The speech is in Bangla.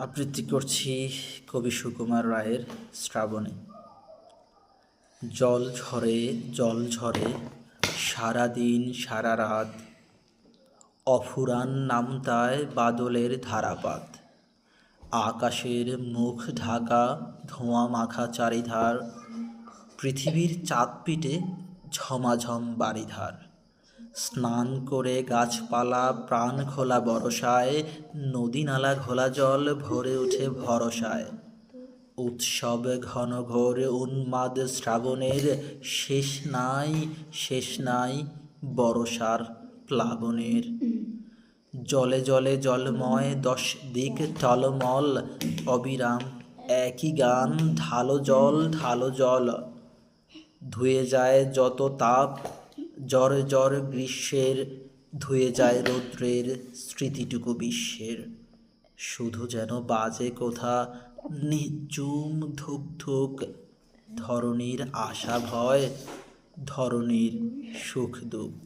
আবৃত্তি করছি কবি সুকুমার রায়ের শ্রাবণে। জল ঝরে সারাদিন সারা রাত, অফুরান নামতায় বাদলের ধারাপাত। আকাশের মুখ ঢাকা ধোঁয়া মাখা চারিধার, পৃথিবীর চাঁদ পিটে ঝমাঝম বারিধার। স্নান করে গাছপালা প্রাণ খোলা বরসায়, নদী নালা ঘোলা জল ভরে ওঠে ভরসায়। উৎসব ঘনঘোর উন্মাদ শ্রাবণের, শেষ নাই বরসার প্লাবনের। জলে জলে জলময় 10 দিক টলমল, অবিরাম একই গান ঢালো জল। ধুয়ে যায় যত তাপ, জ্বর গ্রীষ্মের, ধুয়ে যায় রৌদ্রের স্মৃতিটুকু বিশ্বের। শুধু যেন বাজে কোথা নিঝুম ধুক ধুক, ধরণীর আশা ভয়, ধরণীর সুখ দুঃখ।